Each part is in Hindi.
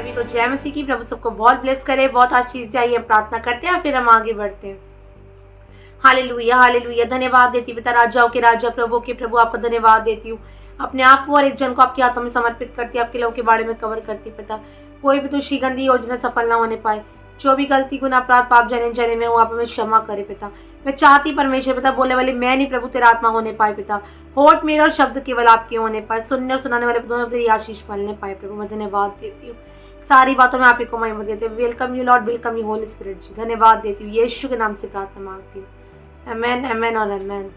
सभी को जय मसीह की। प्रभु सबको बहुत ब्लेस करे, बहुत आशीष दे। आइए प्रार्थना करते हैं फिर हम आगे बढ़ते हैं। Hallelujah hallelujah. धन्यवाद देती पिता, राजाओं के राजा, प्रभु के प्रभु, आपका धन्यवाद देती हूँ। अपने आप को और एक जन को आपके हाथों में समर्पित करती, आपके लोगों के बारे में कवर करती पिता। कोई भी दूसरी गंदी योजना सफल ना होने पाए। जो भी गलती गुनाह अपराध पाप जाने जाने में हो, आप हमें क्षमा करे पिता। मैं चाहती परमेश्वर पिता, बोलने वाली मैं नहीं प्रभु, तेरा आत्मा होने पाए पिता। होठ मेरा और शब्द केवल आपके होने पाए। सुनने और सुनाने वाले दोनों तेरी आशीष फलने पाए प्रभु। मैं धन्यवाद देती हूँ। सारी बातों में आप ही को महिमा देते हैं। Welcome you Lord, welcome you Holy Spirit ji. धन्यवाद देती हूँ, यीशु के नाम से प्रार्थना मांगती हूँ। आमेन आमेन और आमेन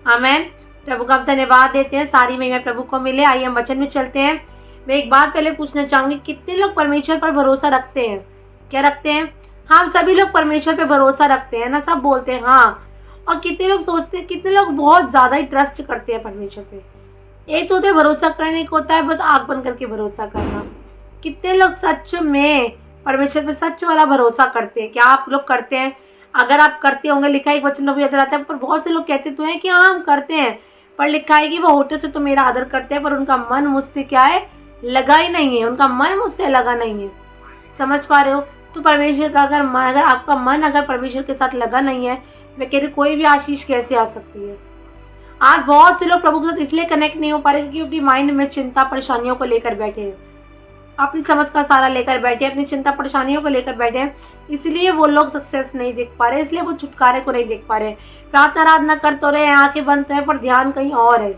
आमेन। प्रभु का हम धन्यवाद देते हैं। सारी महिमा प्रभु को मिले। आइए हम वचन में चलते हैं। मैं एक बात पहले पूछना चाहूंगी, कितने लोग परमेश्वर पर भरोसा रखते हैं? क्या रखते हैं? हम सभी लोग परमेश्वर पर भरोसा रखते हैं ना, सब बोलते हैं हाँ। और कितने लोग सोचते हैं, कितने लोग बहुत ज्यादा ही ट्रस्ट करते हैं परमेश्वर पे। एक तो होता है भरोसा करने को, होता है बस आंख बंद करके भरोसा करना। कितने लोग सच में परमेश्वर पे सच वाला भरोसा करते हैं? क्या आप लोग करते हैं? अगर आप करते होंगे, लिखा एक वचन भी याद रहता है, पर बहुत से लोग कहते तो हैं कि हाँ हम करते हैं, पर लिखा है कि वो होठों से तो मेरा आदर करते हैं, पर उनका मन मुझसे क्या है, लगा ही नहीं है। उनका मन मुझसे लगा नहीं है। समझ पा रहे हो? तो परमेश्वर का अगर आपका मन अगर परमेश्वर के साथ लगा नहीं है, मैं कह रही कोई भी आशीष कैसे आ सकती है? आज बहुत से लोग प्रभु के साथ इसलिए कनेक्ट नहीं हो पा रहे क्योंकि माइंड में चिंता परेशानियों को लेकर बैठे हैं, अपनी समझ का सारा लेकर बैठे, अपनी चिंता परेशानियों को लेकर बैठे हैं। इसलिए वो लोग सक्सेस नहीं देख पा रहे, इसलिए वो छुटकारे को नहीं देख पा रहे। प्रार्थना आराधना कर तो रहे, आंखें बंद तो है, पर ध्यान कहीं और है।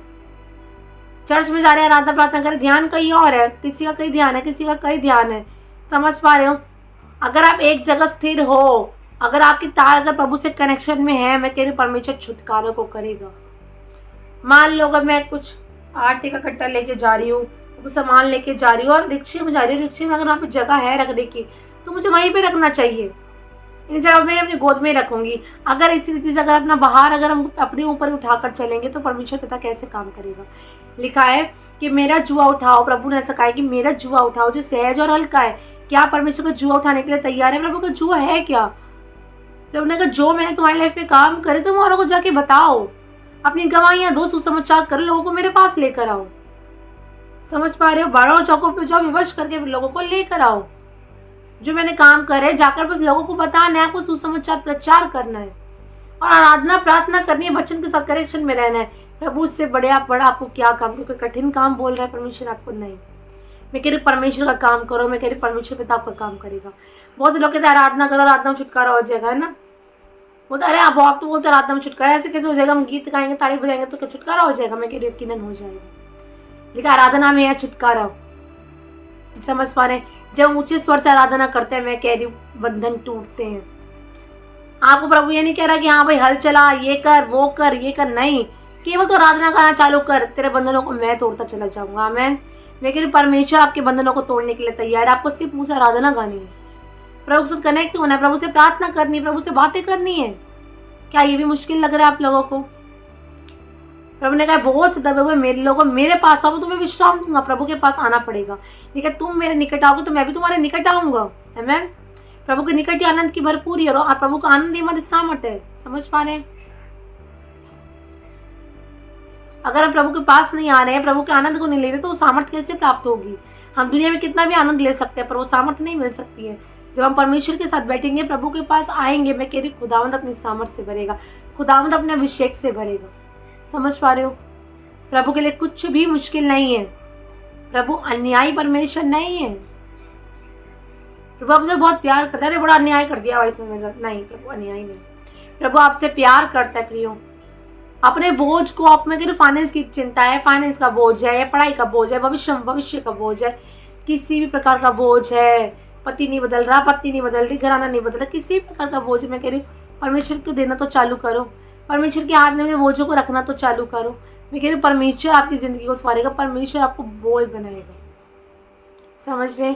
चर्च में जा रहे हैं, आराधना प्रार्थना कर, ध्यान कहीं और है। किसी का कहीं ध्यान है, किसी का कहीं ध्यान है। समझ पा रहे हो? अगर आप एक जगह स्थिर हो, अगर आपकी तार अगर प्रभु से कनेक्शन में है, मैं कह रही परमेश्वर छुटकारों को करेगा। मान लो अगर मैं कुछ आटे का कट्टा लेके जा रही हूँ, कुछ सामान लेके जा रही हूँ और रिक्शे में जा रही हूँ, रिक्शे में अगर वहाँ पे जगह है रखने की तो मुझे वहीं पे रखना चाहिए। इन जगह मैं अपनी गोद में रखूंगी। अगर इसी रीति से अगर अपना बाहर अगर हम अपने ऊपर उठाकर चलेंगे तो परमेश्वर पिता कैसे काम करेगा? लिखा है कि मेरा जुआ उठाओ। प्रभु ने ऐसा कहा है कि मेरा जुआ उठाओ जो सहज और हल्का है। क्या परमेश्वर का जुआ उठाने के लिए तैयार है? प्रभु का जुआ है क्या? प्रभु ने कहा जो मैंने तुम्हारी लाइफ में काम करे तुम औरों को जाके बताओ, अपनी गवाहियां दो, सुसमाचार करो, लोगों को मेरे पास लेकर आओ। समझ पा रहे हो? बारह चौकों पे जाओ, विवश करके लोगों को लेकर आओ। जो मैंने काम करे जाकर बस लोगों को बताना है, आपको सुसमाचार प्रचार करना है और आराधना प्रार्थना करनी है, वचन के साथ कनेक्शन में रहना है। प्रभु उससे बड़े आप बड़ा आपको क्या काम? क्योंकि कठिन काम बोल रहा है परमेश्वर आपको नहीं। मैं कह रही परमेश्वर का काम करो, मैं कह रही परमेश्वर पिता आपका काम करेगा। बहुत से लोग कहते हैं आराधना करो, आराधना में छुटकारा हो जाएगा, है ना? बोलते अरे आप तो बोलते आराधना में छुटकारा, ऐसे कैसे हो जाएगा? हम गीत गाएंगे, ताली बजाएंगे तो क्या छुटकारा हो जाएगा? मैं कह रही यकीनन हो जाएगा। लेकिन आराधना में है छुटकारा। समझ पा रहे हैं? जब ऊंचे स्वर से आराधना करते हैं, मैं कह रही हूँ बंधन टूटते हैं। आपको प्रभु ये नहीं कह रहा कि हाँ भाई हल चला, ये कर वो कर ये कर, नहीं। केवल तो आराधना करना चालू कर, तेरे बंधनों को मैं तोड़ता चला जाऊंगा। आमीन। मैं कह रही परमेश्वर आपके बंधनों को तोड़ने के लिए तैयार है। आपको सिर्फ मुझसे आराधना गानी है, प्रभु से कनेक्ट होना है, प्रभु से प्रार्थना करनी है, प्रभु से बातें करनी है। क्या ये भी मुश्किल लग रहा है आप लोगों को? प्रभु ने कहा बहुत से दबे हुए मेरे लोगों मेरे पास आओ, तुम्हें विश्राम दूंगा। प्रभु के पास आना पड़ेगा। लेकिन तुम मेरे निकट आओगे तो मैं भी तुम्हारे निकट आऊंगा। आमीन। प्रभु के निकट ही आनंद की भरपूरी है और प्रभु का आनंद ही हमारे सामर्थ है। समझ पा रहे हैं? अगर हम प्रभु के पास नहीं आ रहे हैं, प्रभु के आनंद को नहीं ले रहे, तो वो सामर्थ कैसे प्राप्त होगी? हम दुनिया में कितना भी आनंद ले सकते हैं, पर वो सामर्थ नहीं मिल सकती है। जब हम परमेश्वर के साथ बैठेंगे, प्रभु के पास आएंगे, मैं कह रही खुदावंद अपनी सामर्थ से भरेगा, खुदावंद अपने अभिषेक से भरेगा। समझ पा रहे हो? प्रभु के लिए कुछ भी मुश्किल नहीं है। प्रभु अन्यायी परमेश्वर नहीं है। प्रभु आपसे बहुत प्यार करता है। अरे बड़ा अन्याय कर दिया भाई तुमने मेरे साथ। नहीं, प्रभु अन्यायी नहीं। प्रभु आपसे प्यार करता है प्रियो। अपने बोझ को, आप में फाइनेंस की चिंता है, फाइनेंस का बोझ है, पढ़ाई का बोझ है, भविष्य का बोझ है, किसी भी प्रकार का बोझ है, पति नहीं बदल रहा, पत्नी नहीं बदल रही, घराना नहीं बदल रहा, किसी भी प्रकार का बोझ, मैं कह रही हूँ परमेश्वर को देना तो चालू करो। परमेश्वर के हाथ में अपने बोझों को रखना तो चालू करो। मैं कह रही हूँ परमेश्वर आपकी जिंदगी को संवारेगा, परमेश्वर आपको बोल बनाएगा। समझ रहे?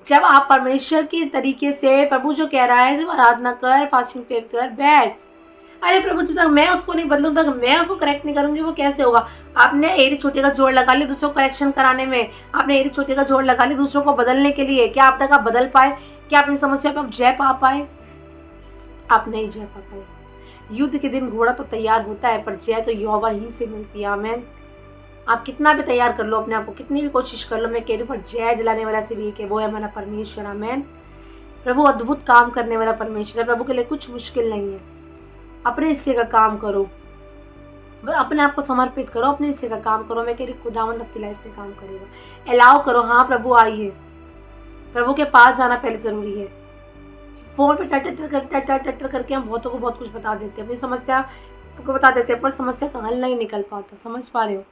जब आप परमेश्वर के तरीके से, प्रभु जो कह रहा है जब आराधना कर, फास्टिंग प्रेयर कर, बैठ। अरे प्रभु जब तक मैं उसको नहीं बदलूँ, तक मैं उसको करेक्ट नहीं करूंगी, वो कैसे होगा? आपने एड़ी छोटे का जोड़ लगा लिया दूसरों को करेक्शन कराने में, आपने एड़ी छोटे का जोड़ लगा लिया दूसरों को बदलने के लिए। क्या आप तक आप बदल पाए? क्या अपनी समस्या पर आप जय पा पाए? आप नहीं जय पा पाए। युद्ध के दिन घोड़ा तो तैयार होता है, पर जय तो यहोवा ही से मिलती है। आमीन। आप कितना भी तैयार कर लो अपने आप को, कितनी भी कोशिश कर लो, मैं कह रही हूँ, पर जय दिलाने वाला सिर्फ एक है, वो है हमारा परमेश्वर। आमेन। प्रभु अद्भुत काम करने वाला परमेश्वर है। प्रभु के लिए कुछ मुश्किल नहीं है। अपने हिस्से का काम करो, अपने आप को समर्पित करो, अपने हिस्से का काम करो। मैं कह रही खुदावंद आपकी लाइफ में काम करेगा। अलाउ करो, हाँ प्रभु आइए। प्रभु के पास जाना पहले जरूरी है। फोन पे टटर करके हम बहुतों को बहुत कुछ बता देते हैं, अपनी समस्या को बता देते हैं, पर समस्या का हल नहीं निकल पाता। समझ पा रहे हो?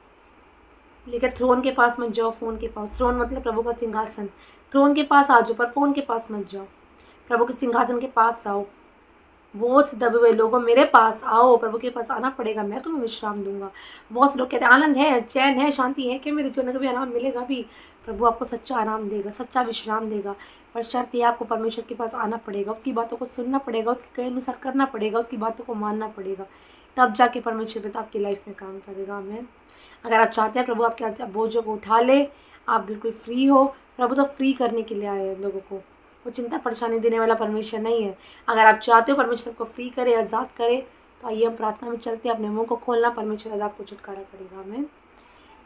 लेकिन थ्रोन के पास मत जाओ, फोन के पास। थ्रोन मतलब प्रभु का सिंहासन। थ्रोन के पास आ जाओ, पर फोन के पास मत जाओ। प्रभु के सिंहासन के पास आओ। बहुत से दबे हुए लोगों, मेरे पास आओ। प्रभु के पास आना पड़ेगा, मैं तुम्हें विश्राम दूंगा। बहुत से लोग कहते हैं आनंद है, चैन है, शांति है, कि मेरे जीवन में कभी आराम मिलेगा भी? प्रभु आपको सच्चा आराम देगा, सच्चा विश्राम देगा, पर शर्त यह आपको परमेश्वर के पास आना पड़ेगा, उसकी बातों को सुनना पड़ेगा, उसके कहे अनुसार करना पड़ेगा, उसकी बातों को मानना पड़ेगा। तब जाके परमेश्वर पिता आपकी लाइफ में काम करेगा। आमीन। अगर आप चाहते हैं प्रभु आपके बोझों को उठा ले, आप बिल्कुल फ्री हो। प्रभु तो फ्री करने के लिए आए हैं लोगों को, वो चिंता परेशानी देने वाला परमेश्वर नहीं है। अगर आप चाहते हो परमेश्वर को फ्री करे, आज़ाद करे, तो आइए हम प्रार्थना में चलते हैं। अपने मुंह को खोलना, परमेश्वर आज आपको छुटकारा करेगा। आमीन।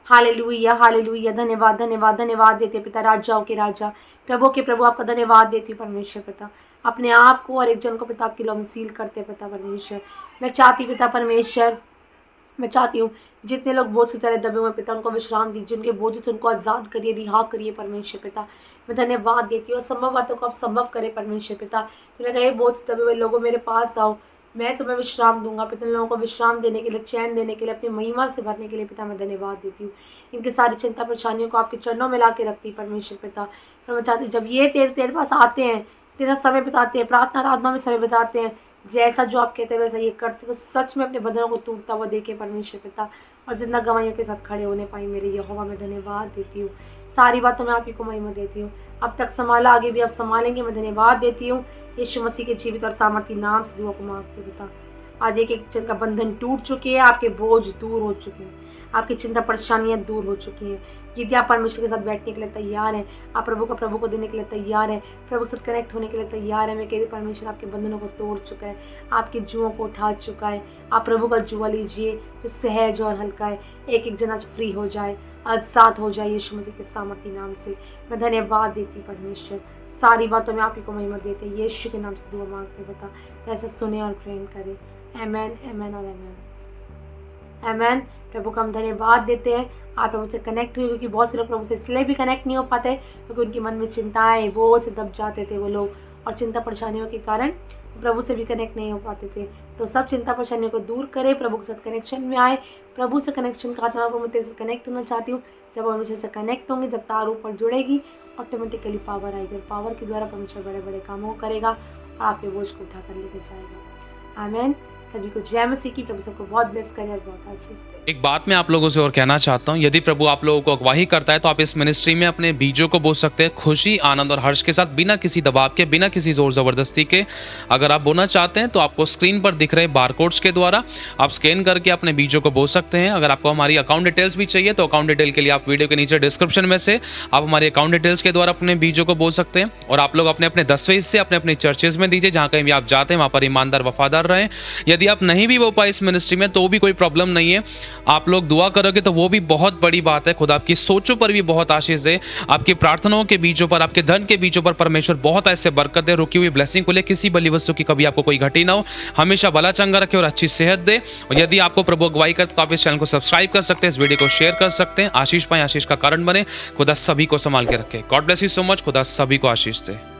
Hallelujah, hallelujah. धन्यवाद, धन्यवाद, धन्यवाद देते पिता, राजाओं के राजा, प्रभु के प्रभु, आपका धन्यवाद देती हूँ परमेश्वर पिता। अपने आप को और एक जन को पिता आपके लौ में सील करते पिता परमेश्वर। मैं चाहती पिता परमेश्वर, मैं चाहती हूँ जितने लोग बोझ से तरह दबे हुए पिता, उनको विश्राम दीजिए, उनके बोझ से उनको आज़ाद करिए, रिहा करिए परमेश्वर पिता। मैं धन्यवाद देती हूँ, असंभव बातों को आप संभव करें परमेश्वर पिता। तूने कहा बोझ से दबे हुए लोगों मेरे पास आओ, मैं तुम्हें विश्राम दूंगा। पिता लोगों को विश्राम देने के लिए, चैन देने के लिए, अपनी महिमा से भरने के लिए पिता मैं धन्यवाद देती हूँ। इनकी सारी चिंता परेशानियों को आपके चरणों में ला के रखती परमेश्वर पिता। पर मैं चाहती हूँ जब ये तेरे पास आते हैं, तेरा समय बिताते हैं, प्रार्थना आराधना में समय बिताते हैं, जैसा जो आप कहते हैं वैसा ये करते, तो सच में अपने बंधनों को टूटता हुआ देखे परमेश्वर पिता, और जिंदा गवाहियों के साथ खड़े होने पाई मेरे यहोवा। मैं धन्यवाद देती हूँ, सारी बातों में आप ही को महिमा देती हूँ। अब तक संभाला, आगे भी आप संभालेंगे। मैं धन्यवाद देती हूँ यीशु मसीह के जीवित और सामर्थी नाम से दुआ को मांगती हूँ पिता। आज एक एक जन का बंधन टूट चुके हैं, आपके बोझ दूर हो चुके हैं, आपकी चिंता परेशानियां दूर हो चुकी हैं। यदि आप परमेश्वर के साथ बैठने के लिए तैयार हैं, आप प्रभु को देने के लिए तैयार हैं, प्रभु के साथ कनेक्ट होने के लिए तैयार हैं, मैं कह रही परमेश्वर आपके बंधनों को तोड़ चुका है, आपके जुओं को उठा चुका है। आप प्रभु का जुआ लीजिए जो सहज और हल्का है। एक एक जन आज फ्री हो जाए, आज़ाद हो जाए यीशु मसीह के सामर्थी नाम से। मैं धन्यवाद देती परमेश्वर, सारी बातों में आप ही को महिमा देते, यीशु के नाम से दुआ मांगते बता, तो ऐसा सुने और प्रेम करें। आमेन, आमेन और आमेन, आमेन। प्रभु का हम धन्यवाद देते हैं, आप प्रभु से कनेक्ट हुए, क्योंकि बहुत से लोग प्रभु से इसलिए भी कनेक्ट नहीं हो पाते क्योंकि उनके मन में चिंताएं, बोझ से दब जाते थे वो लोग, और चिंता परेशानियों के कारण प्रभु से भी कनेक्ट नहीं हो पाते थे। तो सब चिंता परेशानियों को दूर करें, प्रभु के साथ कनेक्शन में आए। प्रभु से कनेक्शन का आत्मा मैं तेरे से कनेक्ट होना चाहती हूँ। जब हम से कनेक्ट होंगे, जब तार ऊपर जुड़ेगी, ऑटोमेटिकली पावर आएगी, और पावर के द्वारा परमेश्वर बड़े बड़े कामों को करेगा और आपके बोझ को उठा कर लेके जाएगा। आमीन। सभी को जय मसीह की। प्रभु सबको बहुत ब्लेस करे और बहुत आशीष दे। एक बात मैं आप लोगों से और कहना चाहता हूँ, यदि प्रभु आप लोगों को अगवाही करता है तो आप इस मिनिस्ट्री में अपने बीजों को बो सकते हैं, खुशी, आनंद और हर्ष के साथ, बिना किसी दबाव के, बिना किसी जोर जबरदस्ती के। अगर आप बोना चाहते हैं तो आपको स्क्रीन पर दिख रहे बारकोड्स के द्वारा आप स्कैन करके अपने बीजों को बो सकते हैं। अगर आपको हमारी अकाउंट डिटेल्स भी चाहिए तो अकाउंट डिटेल के लिए आप वीडियो के नीचे डिस्क्रिप्शन में से आप हमारे अकाउंट डिटेल्स के द्वारा अपने बीजों को बो सकते हैं। और आप लोग अपने अपने 10वें हिस्से अपने अपने चर्चेज में दीजिए, जहाँ कहीं भी आप जाते हैं वहाँ पर ईमानदार वफादार रहें। यदि आप नहीं भी बो पाए इस मिनिस्ट्री में तो भी कोई प्रॉब्लम नहीं है, आप लोग दुआ करोगे तो वो भी बहुत बड़ी बात है। खुदा आपकी सोचों पर भी बहुत आशीष दे, आपकी प्रार्थनाओं के बीजों पर, आपके धन के बीजों पर परमेश्वर बहुत ऐसे बरकत दे, रुकी हुई ब्लेसिंग को ले, किसी बली वस्तु की कभी आपको कोई घटी ना हो, हमेशा भला चंगा रखे और अच्छी सेहत दे। और यदि आपको प्रभु अगुवाई करते तो आप इस चैनल को सब्सक्राइब कर सकते हैं, इस वीडियो को शेयर कर सकते हैं। आशीष पाए, आशीष का कारण बने। खुदा सभी को संभाल के रखे। God bless you so much. खुदा सभी को आशीष दे।